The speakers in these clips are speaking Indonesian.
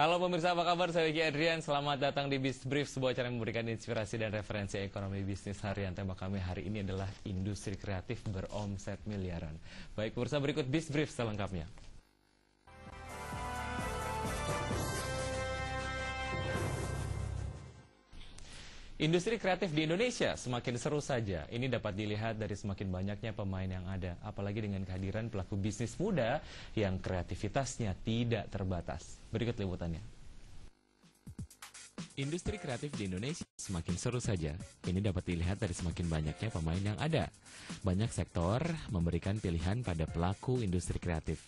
Halo pemirsa, apa kabar? Saya Vicky Adrian. Selamat datang di Biz Brief, sebuah acara yang memberikan inspirasi dan referensi ekonomi bisnis harian. Tema kami hari ini adalah industri kreatif beromset miliaran. Baik pemirsa, berikut Biz Brief selengkapnya. Industri kreatif di Indonesia semakin seru saja. Ini dapat dilihat dari semakin banyaknya pemain yang ada. Apalagi dengan kehadiran pelaku bisnis muda yang kreativitasnya tidak terbatas. Berikut liputannya. Industri kreatif di Indonesia semakin seru saja. Ini dapat dilihat dari semakin banyaknya pemain yang ada. Banyak sektor memberikan pilihan pada pelaku industri kreatif.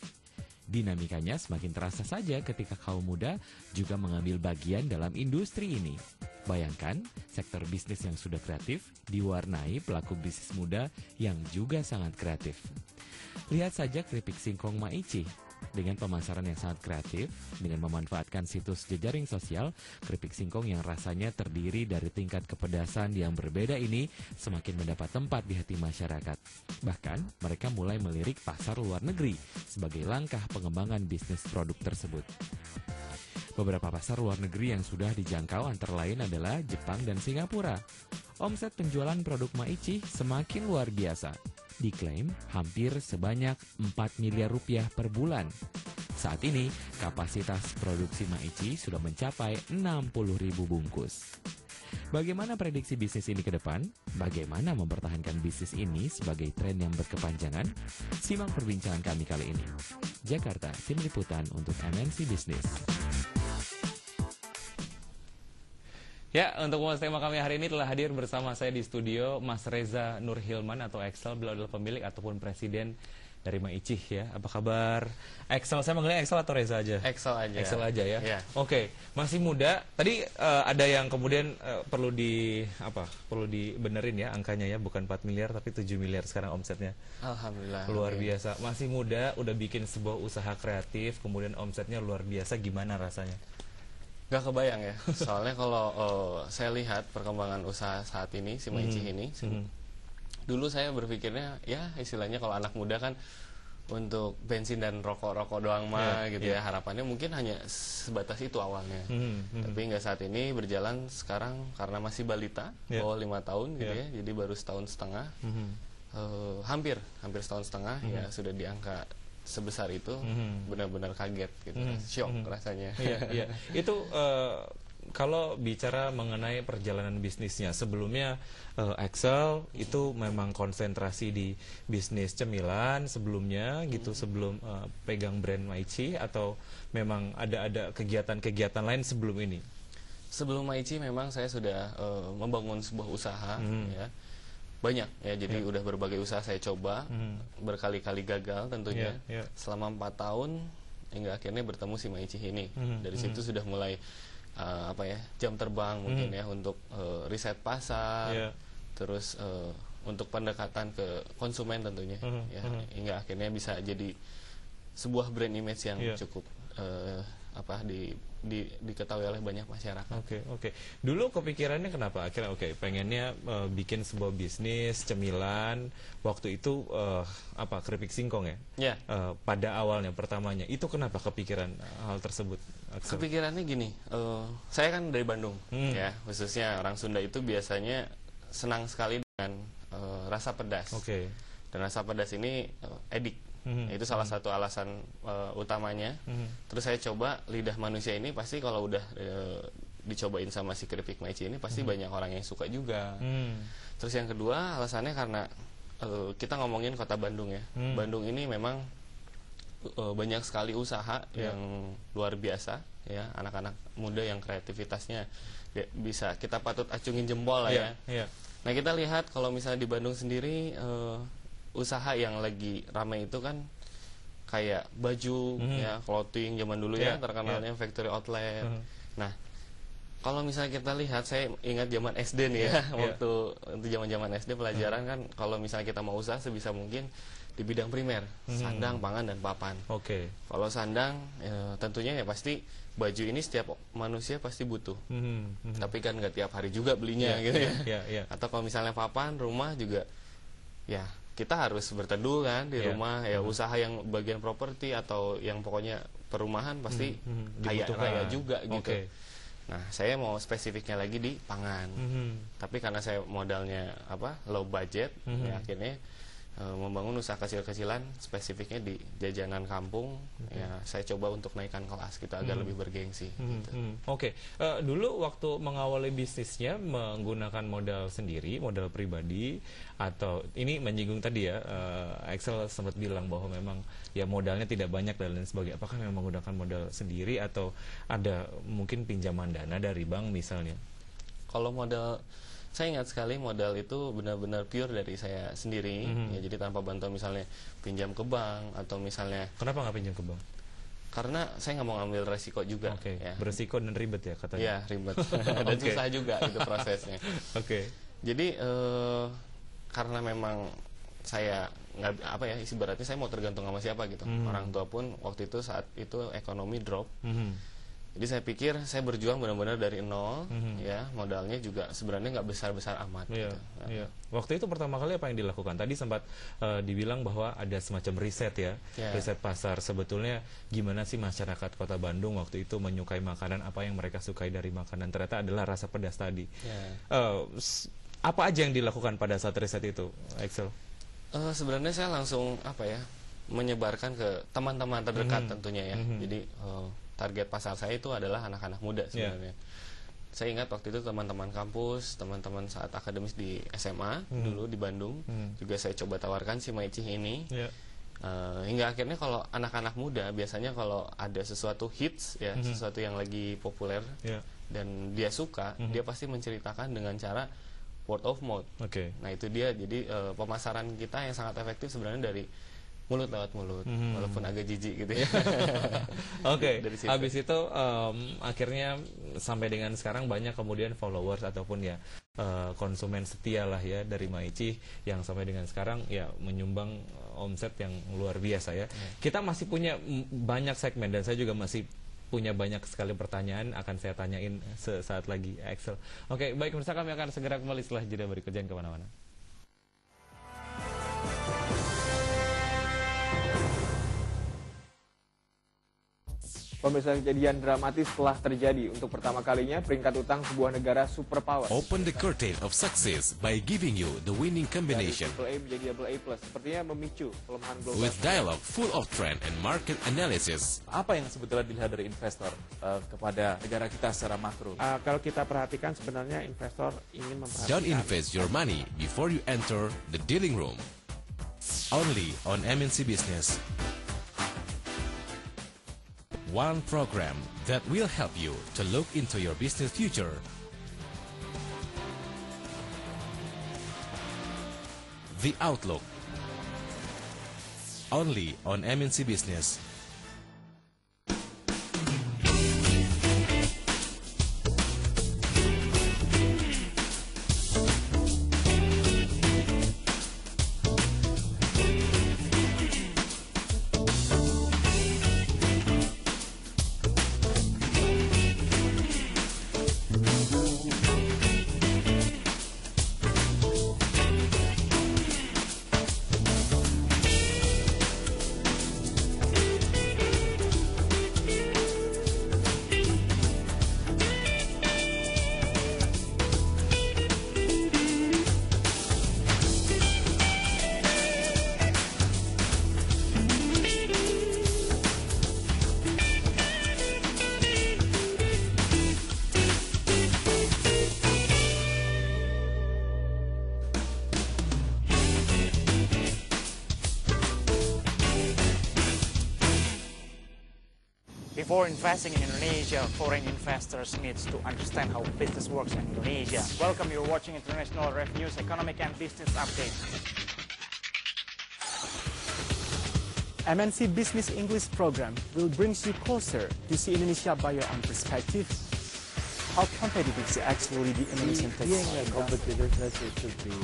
Dinamikanya semakin terasa saja ketika kaum muda juga mengambil bagian dalam industri ini. Bayangkan, sektor bisnis yang sudah kreatif diwarnai pelaku bisnis muda yang juga sangat kreatif. Lihat saja keripik singkong Maici. Dengan pemasaran yang sangat kreatif, dengan memanfaatkan situs jejaring sosial, keripik singkong yang rasanya terdiri dari tingkat kepedasan yang berbeda ini semakin mendapat tempat di hati masyarakat. Bahkan, mereka mulai melirik pasar luar negeri sebagai langkah pengembangan bisnis produk tersebut. Beberapa pasar luar negeri yang sudah dijangkau antara lain adalah Jepang dan Singapura. Omset penjualan produk Maici semakin luar biasa. Diklaim hampir sebanyak 4 miliar rupiah per bulan. Saat ini, kapasitas produksi Maici sudah mencapai 60.000 bungkus. Bagaimana prediksi bisnis ini ke depan? Bagaimana mempertahankan bisnis ini sebagai tren yang berkepanjangan? Simak perbincangan kami kali ini. Jakarta, Tim Liputan untuk MNC Business. Ya, untuk membahas tema kami hari ini telah hadir bersama saya di studio Mas Reza Nurhilman atau Excel. Beliau adalah pemilik ataupun presiden dari Maici ya. Apa kabar? Excel, saya manggilnya Excel atau Reza aja? Excel aja. Excel aja ya. Ya. Oke, masih muda. Tadi ada yang kemudian perlu dibenerin ya angkanya ya, bukan 4 miliar tapi 7 miliar sekarang omsetnya. Alhamdulillah. Luar biasa. Masih muda, udah bikin sebuah usaha kreatif, kemudian omsetnya luar biasa. Gimana rasanya? Gak kebayang ya. Soalnya kalau saya lihat perkembangan usaha saat ini si Maici ini, dulu saya berpikirnya ya istilahnya kalau anak muda kan untuk bensin dan rokok-rokok doang mah gitu ya. Harapannya mungkin hanya sebatas itu awalnya. Tapi nggak, saat ini berjalan sekarang karena masih balita, bawah 5 tahun gitu ya. Jadi baru setahun setengah, hampir setahun setengah ya sudah di angka sebesar itu. Benar-benar kaget gitu, syok rasanya. Iya. Itu kalau bicara mengenai perjalanan bisnisnya, sebelumnya Excel itu memang konsentrasi di bisnis cemilan sebelumnya gitu, sebelum pegang brand Maici, atau memang ada kegiatan-kegiatan lain sebelum ini? Sebelum Maici memang saya sudah membangun sebuah usaha ya. Banyak ya, jadi udah berbagai usaha saya coba, berkali-kali gagal tentunya. Selama 4 tahun hingga akhirnya bertemu si Maici ini. Dari situ sudah mulai jam terbang mungkin ya untuk riset pasar, terus untuk pendekatan ke konsumen tentunya ya, hingga akhirnya bisa jadi sebuah brand image yang cukup diketahui oleh banyak masyarakat. Oke. Dulu kepikirannya kenapa akhirnya pengennya bikin sebuah bisnis cemilan, waktu itu keripik singkong ya? Pada awalnya pertamanya itu kenapa kepikiran hal tersebut? Kepikirannya gini, saya kan dari Bandung ya, khususnya orang Sunda itu biasanya senang sekali dengan rasa pedas. Dan rasa pedas ini edik. Itu salah satu alasan utamanya. Terus saya coba, lidah manusia ini pasti kalau udah dicobain sama si keripik Maici ini pasti banyak orang yang suka juga. Terus yang kedua alasannya karena kita ngomongin kota Bandung ya. Bandung ini memang banyak sekali usaha yang luar biasa ya, anak-anak muda yang kreativitasnya bisa kita patut acungin jempol lah ya. Nah, kita lihat kalau misalnya di Bandung sendiri usaha yang lagi ramai itu kan kayak baju ya, clothing zaman dulu ya, terkenalnya factory outlet. Nah, kalau misalnya kita lihat, saya ingat zaman SD nih ya, waktu zaman SD pelajaran kan, kalau misalnya kita mau usaha sebisa mungkin di bidang primer, sandang, pangan, dan papan. Kalau sandang tentunya ya pasti baju ini setiap manusia pasti butuh. Tapi kan nggak tiap hari juga belinya gitu ya. Atau kalau misalnya papan, rumah juga ya kita harus berteduh kan di rumah ya, usaha yang bagian properti atau yang pokoknya perumahan pasti kaya juga gitu. Nah, saya mau spesifiknya lagi di pangan. Tapi karena saya modalnya low budget, ya akhirnya membangun usaha kecil-kecilan spesifiknya di jajanan kampung. Ya, saya coba untuk naikkan kelas gitu agar lebih bergengsi. Gitu. Dulu waktu mengawali bisnisnya menggunakan modal sendiri, modal pribadi, atau ini menyinggung tadi ya, Axel sempat bilang bahwa memang ya modalnya tidak banyak dan lain sebagainya. Apakah memang menggunakan modal sendiri atau ada mungkin pinjaman dana dari bank misalnya? Kalau modal, saya ingat sekali modal itu benar-benar pure dari saya sendiri. Ya, jadi tanpa bantuan misalnya pinjam ke bank atau misalnya. Kenapa nggak pinjam ke bank? Karena saya nggak mau ngambil resiko juga. Ya. Beresiko dan ribet ya katanya. Iya, ribet dan susah juga itu prosesnya. Jadi karena memang saya nggak ibaratnya saya mau tergantung sama siapa gitu. Orang tua pun waktu itu saat itu ekonomi drop. Jadi saya pikir saya berjuang benar-benar dari nol, ya modalnya juga sebenarnya nggak besar-besar amat. Gitu. Waktu itu pertama kali apa yang dilakukan? Tadi sempat dibilang bahwa ada semacam riset ya, riset pasar. Sebetulnya gimana sih masyarakat Kota Bandung waktu itu menyukai makanan, apa yang mereka sukai dari makanan? Ternyata adalah rasa pedas tadi. Apa aja yang dilakukan pada saat riset itu, Axel? Sebenarnya saya langsung menyebarkan ke teman-teman terdekat tentunya ya. Jadi target pasar saya itu adalah anak-anak muda sebenarnya. Saya ingat waktu itu teman-teman kampus, teman-teman saat akademis di SMA dulu di Bandung, juga saya coba tawarkan si Maicih ini. Hingga akhirnya kalau anak-anak muda biasanya kalau ada sesuatu hits ya, sesuatu yang lagi populer dan dia suka, dia pasti menceritakan dengan cara word of mouth. Nah itu dia, jadi pemasaran kita yang sangat efektif sebenarnya dari mulut lewat mulut, walaupun agak jijik gitu ya. Habis itu akhirnya sampai dengan sekarang banyak kemudian followers ataupun ya konsumen setia lah ya dari Maicih yang sampai dengan sekarang ya menyumbang omset yang luar biasa ya. Kita masih punya banyak segmen dan saya juga masih punya banyak sekali pertanyaan, akan saya tanyain sesaat lagi, Axel. Baik pemirsa, kami akan segera kembali setelah jeda berikut, jangan kemana-mana. Pemirsa, kejadian dramatis telah terjadi. Untuk pertama kalinya, peringkat utang sebuah negara superpower. Open the curtain of success by giving you the winning combination. Dari AA menjadi AA+, sepertinya memicu pelemahan global. With dialogue full of trend and market analysis. Apa yang sebetulnya dilihat dari investor kepada negara kita secara makro? Kalau kita perhatikan sebenarnya investor ingin memperhatikan. Don't invest your money before you enter the dealing room. Only on MNC Business. One program that will help you to look into your business future. The Outlook. Only on MNC Business. Before investing in Indonesia, foreign investors need to understand how business works in Indonesia. Welcome, you're watching International Revenues Economic and Business Update. MNC Business English program will bring you closer to see Indonesia by your own perspective. How competitive is actually the Indonesian textile Competitors it should be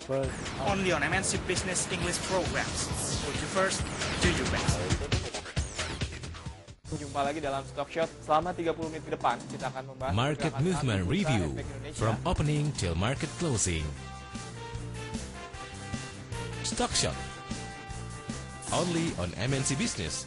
first. Only on MNC Business English programs. Put you first, do you best. Jumpa lagi dalam Stock Shot. Selama 30 menit ke depan kita akan membahas Market movement review from opening till market closing. Stock Shot only on MNC Business.